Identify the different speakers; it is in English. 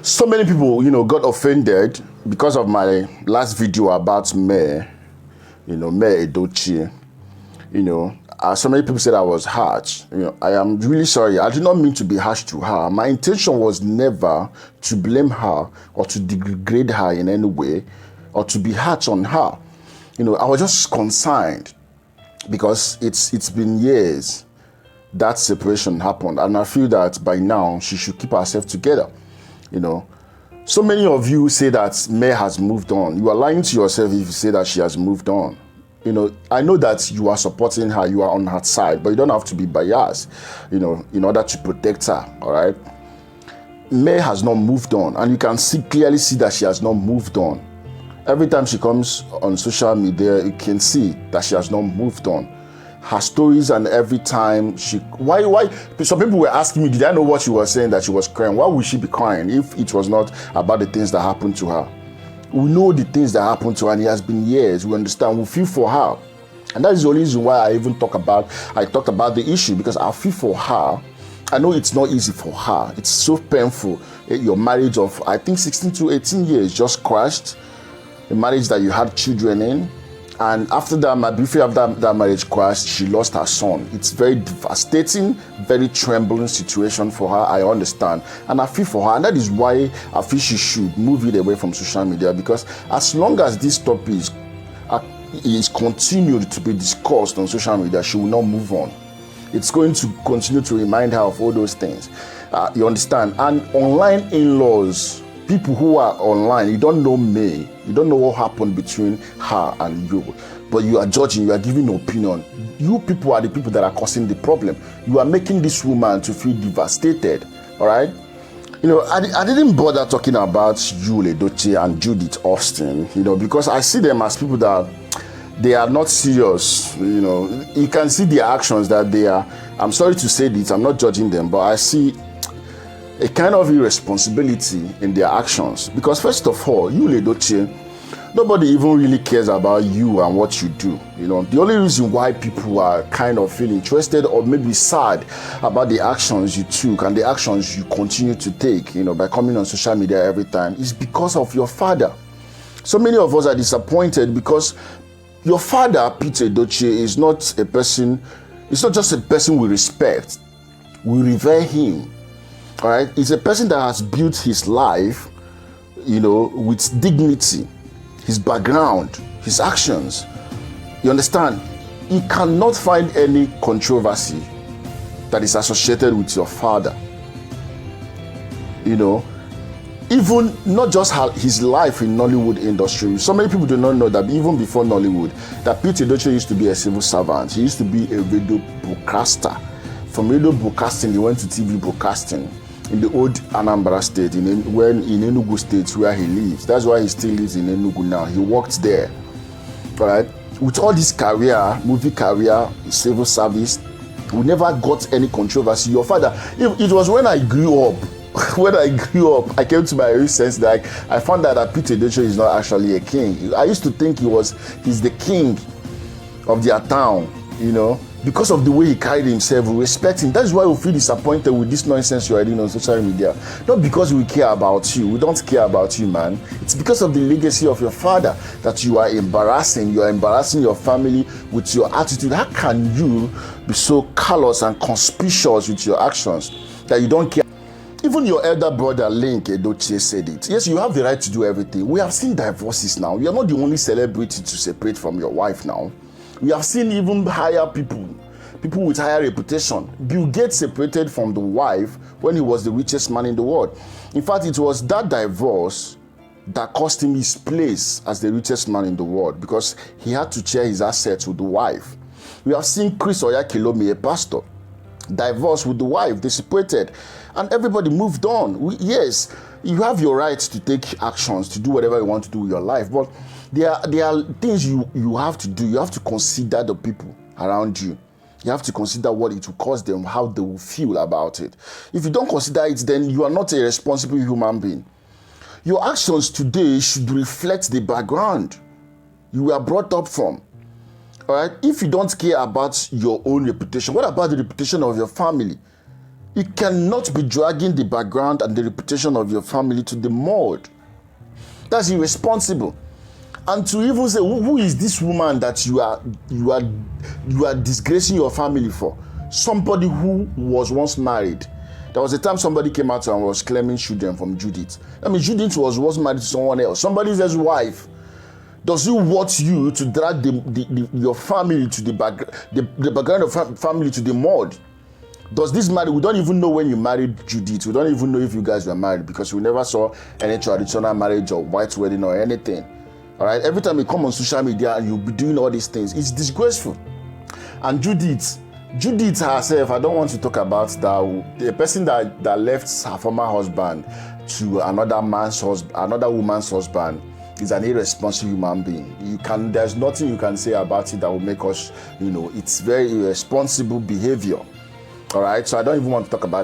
Speaker 1: So many people, got offended because of my last video about Mayor, Mayor Edochie. So many people said I was harsh. I am really sorry. I did not mean to be harsh to her. My intention was never to blame her or to degrade her in any way or to be harsh on her. I was just concerned because it's been years that separation happened, and I feel that by now she should keep herself together. So many of you say that May has moved on. You are lying to yourself if you say that she has moved on. I know that you are supporting her, you are on her side, but you don't have to be biased, in order to protect her, all right? May has not moved on, and you can clearly see that she has not moved on. Every time she comes on social media, you can see that she has not moved on. Her stories, and every time why some people were asking me, did I know what she was saying, that she was crying? Why would she be crying if it was not about the things that happened to her? We know the things that happened to her, and it has been years. We understand, we feel for her, and that is the only reason why I even talked about the issue, because I feel for her. I know it's not easy for her. It's so painful. Your marriage of, I think, 16 to 18 years just crashed. A marriage that you had children in. And after that, briefly after that marriage crashed, she lost her son. It's very devastating, very trembling situation for her. I understand. And I feel for her. And that is why I feel she should move it away from social media. Because as long as this topic is continued to be discussed on social media, she will not move on. It's going to continue to remind her of all those things. You understand? And online in-laws, people who are online, you don't know me, you don't know what happened between her and you, but you are judging, you are giving an opinion. You people are the people that are causing the problem. You are making this woman to feel devastated, all right? I didn't bother talking about Julie Edochie and Judith Austin, because I see them as people that they are not serious. You can see their actions that they are, I'm sorry to say this, I'm not judging them, but I see a kind of irresponsibility in their actions. Because first of all, you, Edochie, nobody even really cares about you and what you do. The only reason why people are kind of feel interested or maybe sad about the actions you took and the actions you continue to take, by coming on social media every time, is because of your father. So many of us are disappointed because your father, Peter Edochie, is not a person, it's not just a person we respect. We revere him. All right, he's a person that has built his life, with dignity, his background, his actions. You understand? You cannot find any controversy that is associated with your father. Even not just his life in Nollywood industry. So many people do not know that even before Nollywood, that Peter Edochie used to be a civil servant. He used to be a radio broadcaster. From radio broadcasting, he went to TV broadcasting in the old Anambra state, in Enugu state where he lives. That's why he still lives in Enugu now. He worked there. All right. With all this career, movie career, civil service, we never got any controversy. Your father, it was when I grew up, I came to my real sense that I found out that Peter Edochie is not actually a king. I used to think he's the king of their town, because of the way he carried himself. We respect him. That's why we feel disappointed with this nonsense you are doing on social media. Not because we care about you. We don't care about you, man. It's because of the legacy of your father that you are embarrassing. You are embarrassing your family with your attitude. How can you be so callous and conspicuous with your actions that you don't care? Even your elder brother, Link Edochie, said it. Yes, you have the right to do everything. We have seen divorces now. You are not the only celebrity to separate from your wife now. We have seen even higher people with higher reputation. Bill Gates separated from the wife when he was the richest man in the world. In fact, it was that divorce that cost him his place as the richest man in the world, because he had to share his assets with the wife. We have seen Chris Oyakhilome, a pastor, divorced with the wife. They separated, and everybody moved on. Yes, you have your right to take actions, to do whatever you want to do with your life, but there are things you have to do. You have to consider the people around you. You have to consider what it will cost them, how they will feel about it. If you don't consider it, then you are not a responsible human being. Your actions today should reflect the background you were brought up from. All right? If you don't care about your own reputation, what about the reputation of your family? You cannot be dragging the background and the reputation of your family to the mud. That's irresponsible. And to even say, who is this woman that you are disgracing your family for? Somebody who was once married. There was a time somebody came out and was claiming children from Judith. I mean, Judith was once married to someone else, somebody else's wife. Does he want you to drag your family to the background of family to the mud? Does this marriage? We don't even know when you married Judith. We don't even know if you guys were married because we never saw any traditional marriage or white wedding or anything. All right. Every time you come on social media and you'll be doing all these things, it's disgraceful. And Judith herself, I don't want to talk about that. The person that left her former husband to another woman's husband is an irresponsible human being. There's nothing you can say about it that will make us, it's very irresponsible behavior. All right. So I don't even want to talk about